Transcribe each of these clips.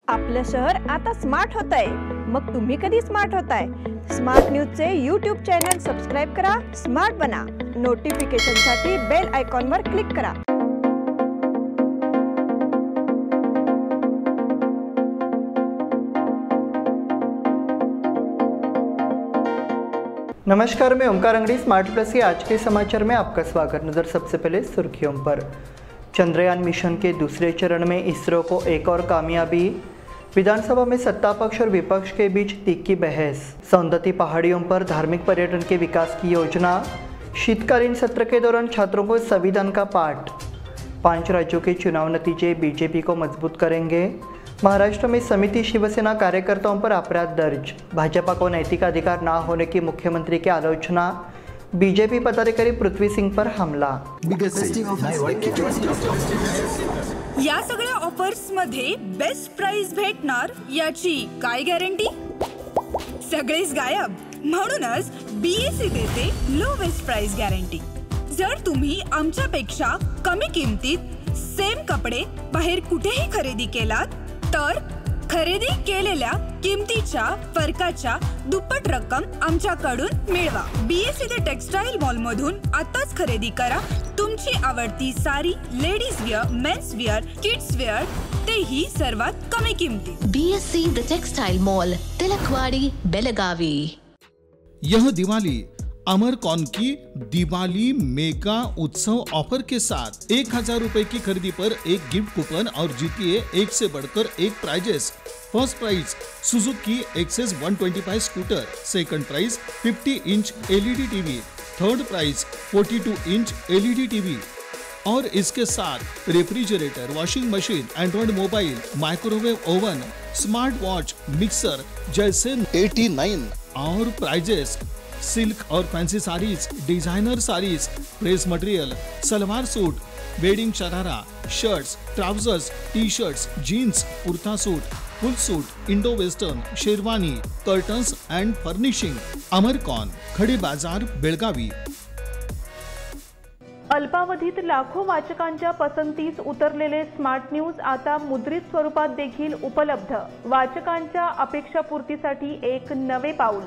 आपलं शहर आता स्मार्ट होत आहे। मग तुम्ही कधी स्मार्ट होताय? स्मार्ट न्यूजचे YouTube चॅनल सबस्क्राइब करा, स्मार्ट बना। नोटिफिकेशनसाठी बेल आयकॉनवर क्लिक करा। नमस्कार, मैं ओमकार अंगड़ी स्मार्ट प्लस के आज के समाचार में आपका स्वागत। नजर सबसे पहले सुर्खियों पर। चंद्रयान मिशन के दूसरे चरण में इसरो को एक और कामयाबी। विधानसभा में सत्ता पक्ष और विपक्ष के बीच तीखी बहस। सौंदती पहाड़ियों पर धार्मिक पर्यटन के विकास की योजना। शीतकालीन सत्र के दौरान छात्रों को संविधान का पाठ। 5 राज्यों के चुनाव नतीजे बीजेपी को मजबूत करेंगे। महाराष्ट्र में समिति शिवसेना कार्यकर्ताओं पर अपराध दर्ज। भाजपा को नैतिक अधिकार न होने की मुख्यमंत्री की आलोचना। बीजेपी पदाधिकारी पृथ्वी सिंह पर हमला। या सगळ्या ऑफर्स मध्ये बेस्ट प्राइस भेटणार याची काय गॅरंटी? सगळेच गायब। म्हणूनच बीएससी देते लोवेस्ट प्राइस गॅरंटी। जर तुम्ही आमच्यापेक्षा कमी किमतीत सेम कपडे बाहेर कुठेही खरेदी केलात तर खरेदी केलेल्या किमतीच्या फरकाच्या दुप्पट रक्कम आमच्याकडून मिळवा। बीएससी द टेक्सटाईल मॉल मधून आताच खरेदी करा तुमची आवडती sari, ladies wear, men's wear, kids wear, तेही सर्वात कमी किमतीत। BSC the textile mall, Tilakwadi, Belagavi. यह दिवाली अमरकॉन की दिवाली मेगा उत्सव ऑफर के साथ 1000 रुपए की खरीदी पर एक गिफ्ट कूपन और जीतिए एक से बढ़कर एक prizes. First prize Suzuki Access 125 scooter, second prize 50 inch LED TV, third prize 42 inch LED TV और इसके साथ refrigerator, washing machine, android mobile, microwave oven, smart watch, mixer जैसे 89 और प्राइजेस। सिल्क और fancy saris, designer saris, dress material, salwar suit, wedding sharara, shirts, trousers, T shirts, jeans, kurta suit, full suit, Indo western, sherwani, curtains and furnishing. Amarcon, Khade बाजार, बेळगावी। अल्पावधीत लाखो वाचकांच्या पसंतीस उतरलेले smart news आता मुद्रित स्वरूपात देखील उपलब्ध। वाचकांच्या अपेक्षापूर्तीसाठी एक नवे पाऊल।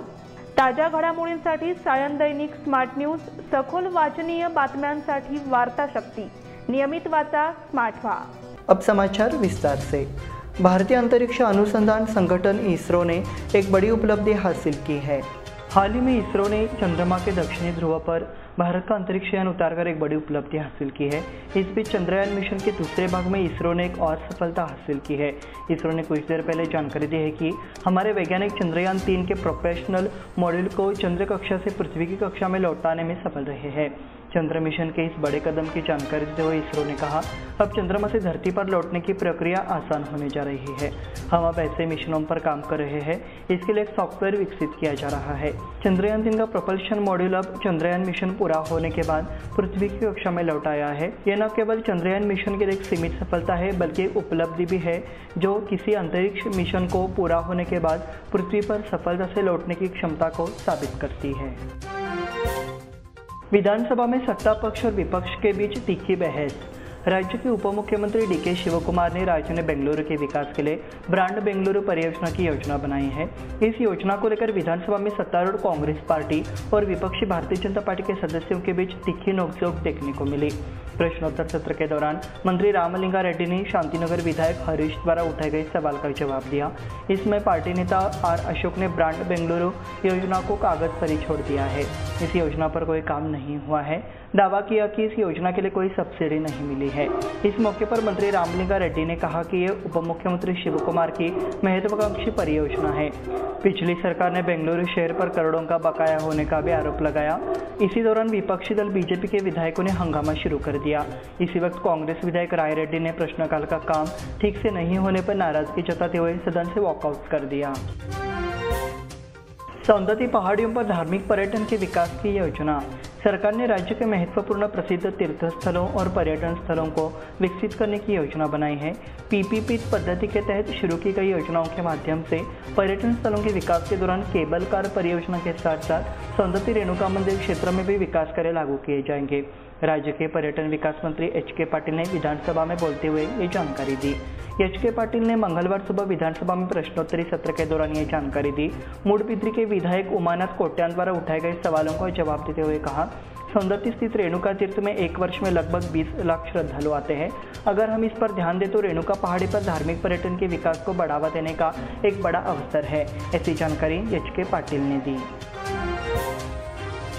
ताज्या घडामोडींसाठी सायन दैनिक स्मार्ट न्यूज, सखोल वाचनीय बातम्यांसाठी वार्ता शक्ति। नियमित वाचा, स्मार्ट व्हा। अब समाचार विस्तार से। भारतीय अंतरिक्ष अनुसंधान संगठन इसरो ने एक बड़ी उपलब्धि हासिल की है। हाल ही में इसरो ने चंद्रमा के दक्षिणी ध्रुव पर भारत का अंतरिक्ष यान उतारकर एक बड़ी उपलब्धि हासिल की है। इस बीच चंद्रयान मिशन के दूसरे भाग में इसरो ने एक और सफलता हासिल की है। इसरो ने कुछ देर पहले जानकारी दी है कि हमारे वैज्ञानिक चंद्रयान 3 के प्रोपेशनल मॉड्यूल को चंद्र कक्षा से पृथ्वी की कक्षा में लौटाने में सफल रहे हैं। चंद्र मिशन के इस बड़े कदम की जानकारी देते हुए इसरो ने कहा, अब चंद्रमा से धरती पर लौटने की प्रक्रिया आसान होने जा रही है। हम अब ऐसे मिशनों पर काम कर रहे हैं। इसके लिए एक सॉफ्टवेयर विकसित किया जा रहा है। चंद्रयान 3 का प्रोपल्शन मॉड्यूल अब चंद्रयान मिशन पूरा होने के बाद पृथ्वी की कक्षा में लौट आया है। यह न केवल चंद्रयान मिशन के लिए एक सीमित सफलता है बल्कि एक उपलब्धि भी है जो किसी अंतरिक्ष मिशन को पूरा होने के बाद पृथ्वी पर सफलता से लौटने की क्षमता को साबित करती है। विधानसभा में सत्ता पक्ष और विपक्ष के बीच तीखी बहस। राज्य के उप मुख्यमंत्री डीके शिवकुमार ने राजधानी बेंगलुरु के विकास के लिए ब्रांड बेंगलुरु परियोजना की योजना बनाई है। इस योजना को लेकर विधानसभा में सत्तारूढ़ कांग्रेस पार्टी और विपक्षी भारतीय जनता पार्टी के सदस्यों के बीच तीखी नोकझोंक देखने को मिली। प्रश्नोत्तर सत्र के दौरान मंत्री रामलिंगा रेड्डी ने शांतिनगर विधायक हरीश द्वारा उठाए गए सवाल का जवाब दिया। इसमें पार्टी नेता आर अशोक ने ब्रांड बेंगलुरु योजना को कागज पर ही छोड़ दिया है। इस योजना पर कोई काम नहीं हुआ है। दावा किया कि इस योजना के लिए कोई सब्सिडी नहीं मिली है। इस मौके पर मंत्री रामलिंगा रेड्डी ने कहा कि यह उप मुख्यमंत्री शिवकुमार की महत्वाकांक्षी परियोजना है। पिछली सरकार ने बेंगलुरु शहर पर करोड़ों का बकाया होने का भी आरोप लगाया। इसी दौरान विपक्षी दल बीजेपी के विधायकों ने हंगामा शुरू कर दिया। इसी वक्त कांग्रेस विधायक राय रेड्डी ने प्रश्नकाल का काम ठीक से नहीं होने पर नाराजगी जताते हुए सदन से वॉकआउट कर दिया। सौंदती पहाड़ियों पर धार्मिक पर्यटन के विकास की योजना। सरकार ने राज्य के महत्वपूर्ण प्रसिद्ध तीर्थस्थलों और पर्यटन स्थलों को विकसित करने की योजना बनाई है। पीपीपी पद्धति के तहत शुरू की गई योजनाओं के माध्यम से पर्यटन स्थलों के विकास के दौरान केबल कार परियोजना के साथ साथ सौंदती रेणुका मंदिर क्षेत्र में भी विकास कार्य लागू किए जाएंगे। राज्य के पर्यटन विकास मंत्री एच.के. पाटिल ने विधानसभा में बोलते हुए ये जानकारी दी। एच.के. पाटिल ने मंगलवार सुबह विधानसभा में प्रश्नोत्तरी सत्र के दौरान ये जानकारी दी। मूडबिद्री के विधायक उमानाथ कोट्यान द्वारा उठाए गए सवालों का जवाब देते हुए कहा, सौंदर्य स्थित रेणुका तीर्थ में एक वर्ष में लगभग 20 लाख श्रद्धालु आते हैं। अगर हम इस पर ध्यान दें तो रेणुका पहाड़ी पर धार्मिक पर्यटन के विकास को बढ़ावा देने का एक बड़ा अवसर है, ऐसी जानकारी एच.के. पाटिल ने दी।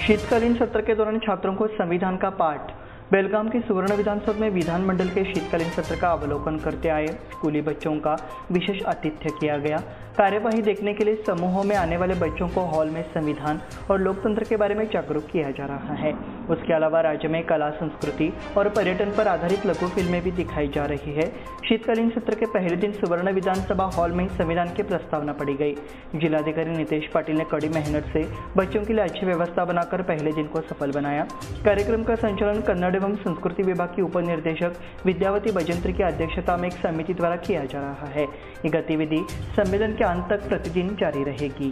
शीतकालीन सत्र के दौरान छात्रों को संविधान का पाठ। बेलगाम के सुवर्ण विधानसभा में विधानमंडल के शीतकालीन सत्र का अवलोकन करते आए स्कूली बच्चों का विशेष आतिथ्य किया गया। कार्यवाही देखने के लिए समूहों में आने वाले बच्चों को हॉल में संविधान और लोकतंत्र के बारे में जागरूक किया जा रहा है। उसके अलावा राज्य में कला, संस्कृति और पर्यटन पर आधारित लघु फिल्में भी दिखाई जा रही है। शीतकालीन सत्र के पहले दिन सुवर्ण विधानसभा हॉल में संविधान की प्रस्तावना पढ़ी गई। जिलाधिकारी नितेश पाटिल ने कड़ी मेहनत से बच्चों के लिए अच्छी व्यवस्था बनाकर पहले दिन को सफल बनाया। कार्यक्रम का संचालन कन्नड़ एवं संस्कृति विभाग की उप निर्देशक विद्यावती बजंत्री की अध्यक्षता में एक समिति द्वारा किया जा रहा है। ये गतिविधि सम्मेलन के अंत तक प्रतिदिन जारी रहेगी।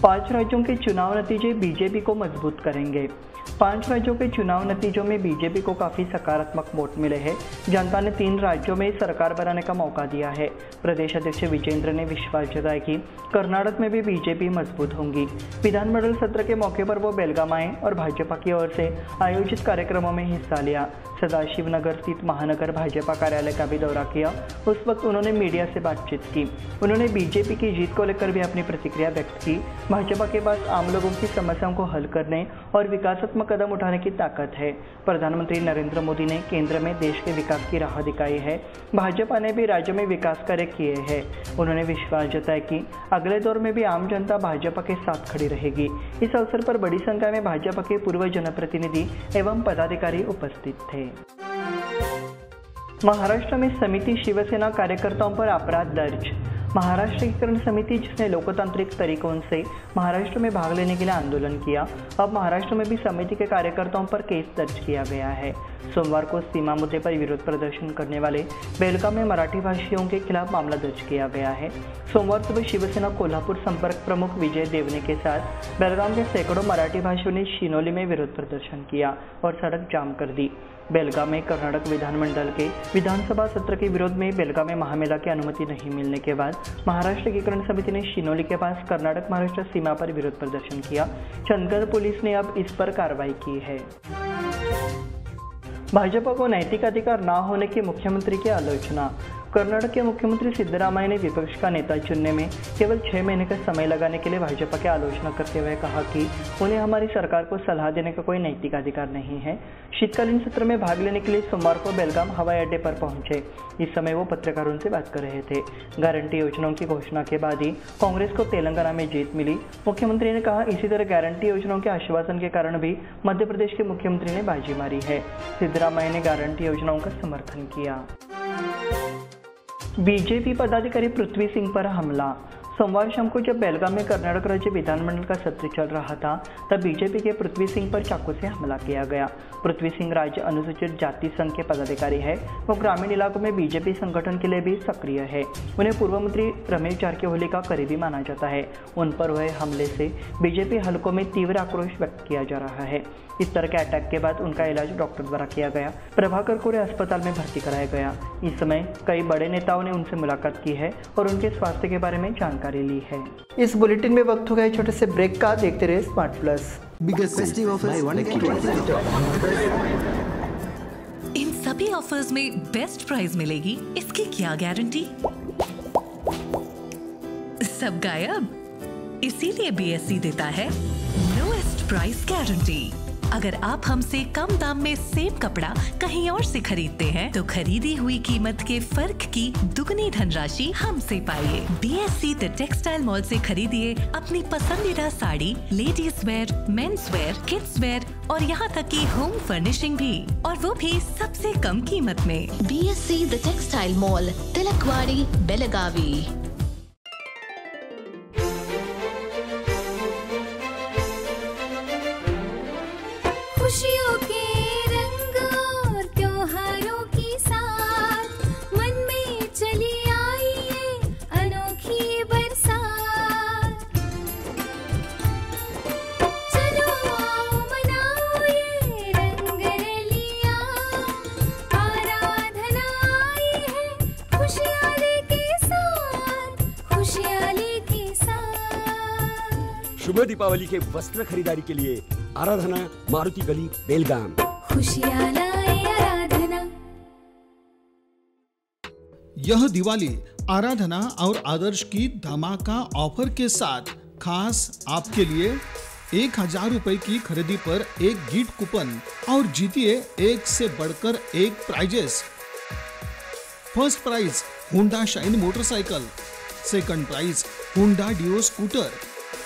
5 राज्यों के चुनाव नतीजे बीजेपी को मजबूत करेंगे। 5 राज्यों के चुनाव नतीजों में बीजेपी को काफी सकारात्मक वोट मिले हैं। जनता ने 3 राज्यों में सरकार बनाने का मौका दिया है। प्रदेश अध्यक्ष विजेंद्र ने विश्वास जताया कि कर्नाटक में भी बीजेपी मजबूत होंगी। विधानमंडल सत्र के मौके पर वो बेलगाम आए और भाजपा की ओर से आयोजित कार्यक्रमों में हिस्सा लिया। सदाशिवनगर स्थित महानगर भाजपा कार्यालय का भी दौरा किया। उस वक्त उन्होंने मीडिया से बातचीत की। उन्होंने बीजेपी की जीत को लेकर भी अपनी प्रतिक्रिया व्यक्त की। भाजपा के पास आम लोगों की समस्याओं को हल करने और विकासात्मक कदम उठाने की ताकत है। प्रधानमंत्री नरेंद्र मोदी ने केंद्र में देश के विकास की राह दिखाई है। भाजपा ने भी राज्य में विकास कार्य किए हैं। उन्होंने विश्वास जताया कि अगले दौर में भी आम जनता भाजपा के साथ खड़ी रहेगी। इस अवसर पर बड़ी संख्या में भाजपा के पूर्व जनप्रतिनिधि एवं पदाधिकारी उपस्थित थे। महाराष्ट्र में समिति शिवसेना कार्यकर्ताओं पर अपराध दर्ज। महाराष्ट्र एकीकरण समिति, जिसने लोकतांत्रिक तरीकों से महाराष्ट्र में भाग लेने के लिए आंदोलन किया, अब महाराष्ट्र में भी समिति के कार्यकर्ताओं पर केस दर्ज किया गया है। सोमवार को सीमा मुद्दे पर विरोध प्रदर्शन करने वाले बेलगाम में मराठी भाषियों के खिलाफ मामला दर्ज किया गया है। सोमवार सुबह शिवसेना कोल्हापुर संपर्क प्रमुख विजय देवने के साथ बेलगाम के सैकड़ों मराठी भाषियों ने शिनोली में विरोध प्रदर्शन किया और सड़क जाम कर दी। बेलगाम में कर्नाटक विधानमंडल के विधानसभा सत्र के विरोध में बेलगाम में महामेला की अनुमति नहीं मिलने के बाद महाराष्ट्र एकीकरण समिति ने शिनोली के पास कर्नाटक महाराष्ट्र सीमा पर विरोध प्रदर्शन किया। चंदगढ़ पुलिस ने अब इस पर कार्रवाई की है। भाजपा को नैतिक अधिकार न होने की मुख्यमंत्री की आलोचना। कर्नाटक के मुख्यमंत्री सिद्धरामैया ने विपक्ष का नेता चुनने में केवल 6 महीने का समय लगाने के लिए भाजपा की आलोचना करते हुए कहा कि उन्हें हमारी सरकार को सलाह देने का कोई नैतिक अधिकार नहीं है। शीतकालीन सत्र में भाग लेने के लिए सोमवार को बेलगाम हवाई अड्डे पर पहुंचे। इस समय वो पत्रकारों से बात कर रहे थे। गारंटी योजनाओं की घोषणा के बाद ही कांग्रेस को तेलंगाना में जीत मिली। मुख्यमंत्री ने कहा, इसी तरह गारंटी योजनाओं के आश्वासन के कारण भी मध्य प्रदेश के मुख्यमंत्री ने बाजी मारी है। सिद्धरामैया ने गारंटी योजनाओं का समर्थन किया। बीजेपी पदाधिकारी पृथ्वी सिंह पर हमला। सोमवार शाम को जब बेलगाम में कर्नाटक राज्य विधानमंडल का सत्र चल रहा था, तब बीजेपी के पृथ्वी सिंह पर चाकू से हमला किया गया। पृथ्वी सिंह राज्य अनुसूचित जाति संघ के पदाधिकारी है। वो ग्रामीण इलाकों में बीजेपी संगठन के लिए भी सक्रिय है। उन्हें पूर्व मंत्री रमेश जारकिहोली का करीबी माना जाता है। उन पर हुए हमले से बीजेपी हलकों में तीव्र आक्रोश व्यक्त किया जा रहा है। इस तरह के अटैक के बाद उनका इलाज डॉक्टर द्वारा किया गया। प्रभाकर कोरे अस्पताल में भर्ती कराया गया। इस समय कई बड़े नेताओं ने उनसे मुलाकात की है और उनके स्वास्थ्य के बारे में जानकारी ली है। इस बुलेटिन में वक्त हो गया छोटे से ब्रेक का। देखते रहे स्मार्ट प्लस। इन सभी ऑफर्स में बेस्ट प्राइस मिलेगी, इसकी क्या गारंटी? सब गायब। इसीलिए BSC देता है लोएस्ट प्राइस गारंटी। अगर आप हमसे कम दाम में सेम कपड़ा कहीं और से खरीदते हैं, तो खरीदी हुई कीमत के फर्क की दुगनी धनराशि हमसे पाइए। BSC द टेक्सटाइल मॉल से खरीदिए अपनी पसंदीदा sari, ladies wear, men's wear, kids where और यहाँ तक की होम फर्निशिंग भी, और वो भी सबसे कम कीमत में। BSC the textile mall, Tilakwadi, Belagavi. खुशियों के रंग और त्योहारों की साथ मन में चली आई है अनोखी बरसात। चलो आओ मनाओ ये शुभ दीपावली के वस्त्र खरीदारी के लिए आराधना मारुति गली बेलगाम। खुशियाँ लाए आराधना। यह दिवाली आराधना और आदर्श की धमाका ऑफर के साथ खास आपके लिए 1000 रुपए की खरीदी पर एक गिफ्ट कूपन और जीतिए एक से बढ़कर एक prizes. First prize Honda Shine motorcycle, second prize Honda Dio scooter,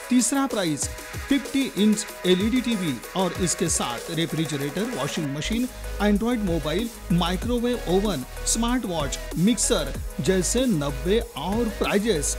तीसरा प्राइज 50 इंच LED टीवी और इसके साथ refrigerator, washing machine, android mobile, microwave oven, smart watch, mixer जैसे 90 और प्राइजेस।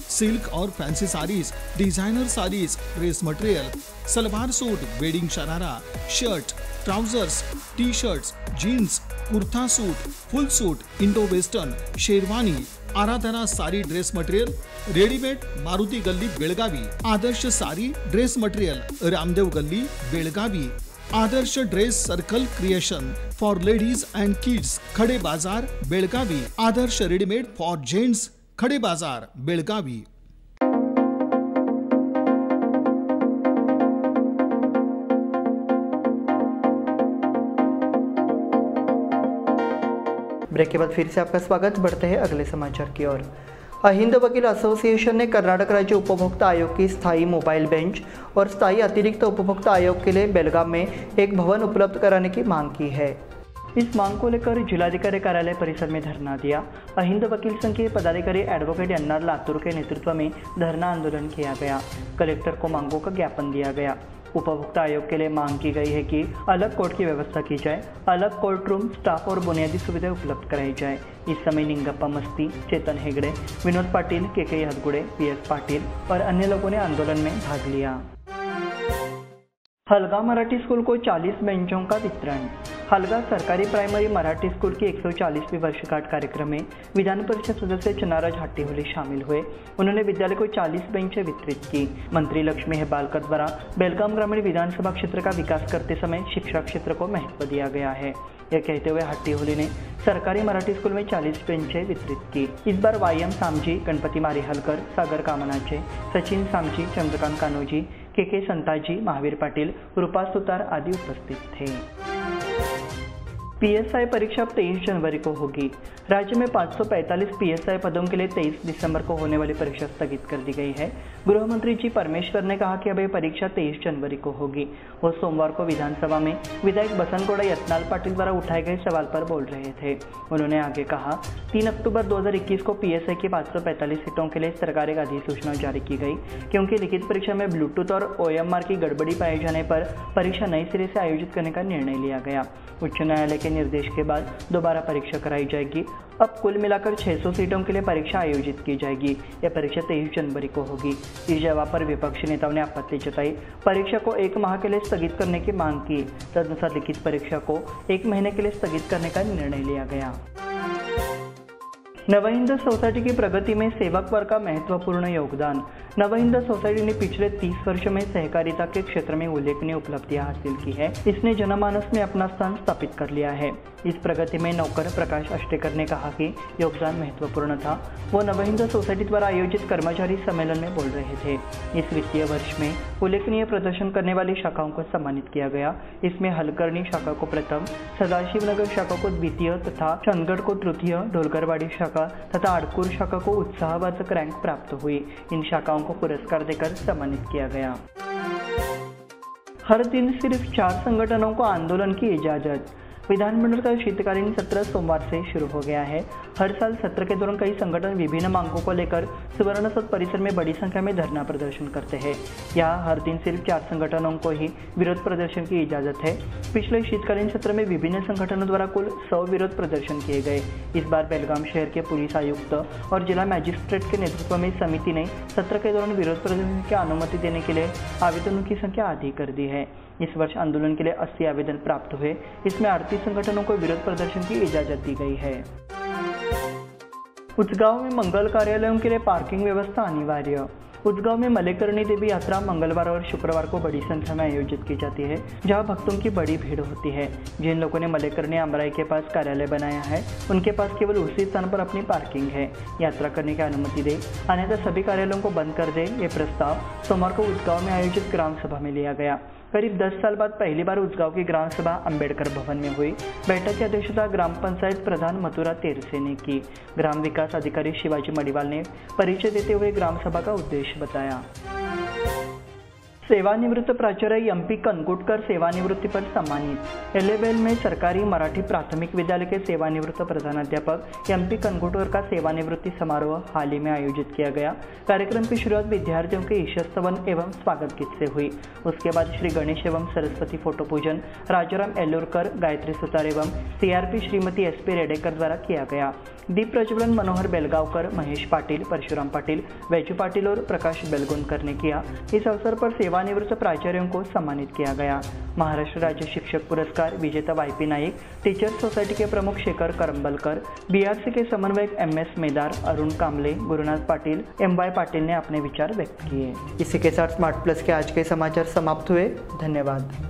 सिल्क और fancy saris, designer saris, dress material, salwar suit, wedding sharara, shirt, trousers, T shirts, jeans, kurta suit, full suit, Indo western, sherwani, Aradhana sari dress material, readymade Maruti Galli Belagavi, Adarsh sari dress material Ramdev Galli Belagavi, Adarsh dress circle creation for ladies and kids Khade Bazar Belagavi, Adarsh readymade for gents Khade Bazar Belagavi. Break के बाद फिर से आपका स्वागत। बढ़ते हैं अगले समाचार की ओर। अहिंद वकील एसोसिएशन ने कर्नाटक राज्य उपभोक्ता आयोग की स्थायी मोबाइल बेंच और स्थायी अतिरिक्त उपभोक्ता आयोग के लिए बेलगाम में एक भवन उपलब्ध कराने की मांग की है। इस मांग को लेकर जिलाधिकारी कार्यालय परिसर में धरना दिया। अहिंद वकील संघ के पदाधिकारी एडवोकेट एनआर लातूर के नेतृत्व में धरना आंदोलन किया गया। कलेक्टर को मांगों का ज्ञापन दिया गया। उपभोक्ता आयोग के लिए मांग की गई है कि अलग कोर्ट की व्यवस्था की जाए, अलग कोर्ट रूम, स्टाफ और बुनियादी सुविधाएं उपलब्ध कराई जाए। इस समय निंगप्पा मस्ती, चेतन हेगड़े, विनोद पाटिल, के हदगुड़े, PS पाटिल और अन्य लोगों ने आंदोलन में भाग लिया। हलगा मराठी स्कूल को 40 बेंचों का वितरण। हलगा सरकारी प्राइमरी मराठी स्कूल की 140वीं वर्षगांठ कार्यक्रम में विधान परिषद सदस्य चनाराज हट्टीहोली शामिल हुए। उन्होंने विद्यालय को 40 बेंचें वितरित की। मंत्री लक्ष्मी हेब्बालकर द्वारा बेलगाम ग्रामीण विधानसभा क्षेत्र का विकास करते समय शिक्षा क्षेत्र को महत्व दिया गया है, यह कहते हुए हट्टीहोली ने सरकारी मराठी स्कूल में 40 बेंचें वितरित की। इस बार YM सामजी, गणपति मारिहलकर, सागर कामनाचे, सचिन सामजी, चंद्रकांत कानोजी, के संताजी, महावीर पाटिल, रूपा सुतार आदि उपस्थित थे। PSI परीक्षा 23 जनवरी को होगी। राज्य में 545 PSI पदों के लिए 23 दिसंबर को होने वाली परीक्षा स्थगित कर दी गई है। गृह मंत्री जी परमेश्वर ने कहा कि अब यह परीक्षा 23 जनवरी को होगी। वो सोमवार को विधानसभा में विधायक बसनगौड़ा यत्नाल पाटिल द्वारा उठाए गए सवाल पर बोल रहे थे। उन्होंने आगे कहा, 3 अक्टूबर 2021 को PSI की 545 सीटों के लिए सरकार एक अधिसूचना जारी की गई, क्योंकि लिखित परीक्षा में ब्लूटूथ और OMR की गड़बड़ी पाए जाने पर परीक्षा नए सिरे से आयोजित करने का निर्णय लिया गया। उच्च न्यायालय के निर्देश के बाद दोबारा परीक्षा कराई जाएगी। अब कुल मिलाकर 600 सीटों के लिए परीक्षा आयोजित की जाएगी। यह परीक्षा 23 जनवरी को होगी। इस जवाब पर विपक्षी नेताओं ने आपत्ति जताई, परीक्षा को 1 माह के लिए स्थगित करने की मांग की। तदनुसार लिखित परीक्षा को 1 महीने के लिए स्थगित करने का निर्णय लिया गया। नवहिंद सोसाइटी की प्रगति में सेवक वर्ग का महत्वपूर्ण योगदान। नवहिंद सोसाइटी ने पिछले 30 वर्षों में सहकारिता के क्षेत्र में उल्लेखनीय उपलब्धियां हासिल की है। इसने जनमानस में अपना स्थान स्थापित कर लिया है। इस प्रगति में नौकर प्रकाश अष्टेकर ने कहा कि योगदान महत्वपूर्ण था। वो नवहिंद सोसाइटी द्वारा आयोजित कर्मचारी सम्मेलन में बोल रहे थे। इस वित्तीय वर्ष में उल्लेखनीय प्रदर्शन करने वाली शाखाओं को सम्मानित किया गया। इसमें हलकर्णी शाखा को प्रथम, सदाशिवनगर शाखा को द्वितीय तथा चंदगढ़ को तृतीय, ढोलकरवाड़ी शाखा तथा आड़कूर शाखा को उत्साहवर्धक रैंक प्राप्त हुई। इन शाखाओं को पुरस्कार देकर सम्मानित किया गया। हर दिन सिर्फ 4 संगठनों को आंदोलन की इजाजत। विधानमंडल का शीतकालीन सत्र सोमवार से शुरू हो गया है। हर साल सत्र के दौरान कई संगठन विभिन्न मांगों को लेकर सुवर्णसौध परिसर में बड़ी संख्या में धरना प्रदर्शन करते हैं। यहाँ हर दिन सिर्फ 4 संगठनों को ही विरोध प्रदर्शन की इजाजत है। पिछले शीतकालीन सत्र में विभिन्न संगठनों द्वारा कुल 100 विरोध प्रदर्शन किए गए। इस बार बेलगाम शहर के पुलिस आयुक्त और जिला मैजिस्ट्रेट के नेतृत्व में समिति ने सत्र के दौरान विरोध प्रदर्शन की अनुमति देने के लिए आवेदनों की संख्या आधी कर दी है। इस वर्ष आंदोलन के लिए 80 आवेदन प्राप्त हुए। इसमें 38 संगठनों को विरोध प्रदर्शन की इजाजत दी गई है। उचगांव में मंगल कार्यालयों के लिए पार्किंग व्यवस्था अनिवार्य। उचगांव में मलेकरणी देवी यात्रा मंगलवार और शुक्रवार को बड़ी संख्या में आयोजित की जाती है, जहां भक्तों की बड़ी भीड़ होती है। जिन लोगों ने मलेकरणी अमराई के पास कार्यालय बनाया है, उनके पास केवल उसी स्थान पर अपनी पार्किंग है। यात्रा करने की अनुमति दे, अन्यथा सभी कार्यालयों को बंद कर दे, ये प्रस्ताव सोमवार को उचगांव में आयोजित ग्राम सभा में लिया गया। करीब 10 साल बाद पहली बार उचगांव की ग्राम सभा अंबेडकर भवन में हुई। बैठक की अध्यक्षता ग्राम पंचायत प्रधान मथुरा तेरसे ने की। ग्राम विकास अधिकारी शिवाजी मडिवाल ने परिचय देते हुए ग्राम सभा का उद्देश्य बताया। सेवानिवृत्त प्राचार्य एमपी कनकुटकर सेवानिवृत्ति पर सम्मानित। एलेवेल में सरकारी मराठी प्राथमिक विद्यालय के सेवानिवृत्त प्रधानाध्यापक एमपी कनकुटकर का सेवानिवृत्ति समारोह हाल ही में आयोजित किया गया। कार्यक्रम की शुरुआत विद्यार्थियों के ईशस्तवन एवं स्वागत गीत से हुई। उसके बाद श्री गणेश एवं सरस्वती फोटो पूजन राजाराम एल्लोरकर, गायत्री सुतार एवं सीआरपी श्रीमती एसपी रेडेकर द्वारा किया गया। दीप प्रज्वलन मनोहर बेलगांवकर, महेश पाटिल, परशुराम पाटिल, वैजू पाटिल और प्रकाश बेलगोनकर ने किया। इस अवसर पर सेवानिवृत्त प्राचार्यों को सम्मानित किया गया। महाराष्ट्र राज्य शिक्षक पुरस्कार विजेता वाईपी नाईक, टीचर सोसाइटी के प्रमुख शेखर करंबलकर, बीआरसी के समन्वयक एमएस मेदार, अरुण कामले, गुरुनाथ पाटिल, एमवाई पाटिल ने अपने विचार व्यक्त किए। इसी के साथ स्मार्ट प्लस के आज के समाचार समाप्त हुए। धन्यवाद।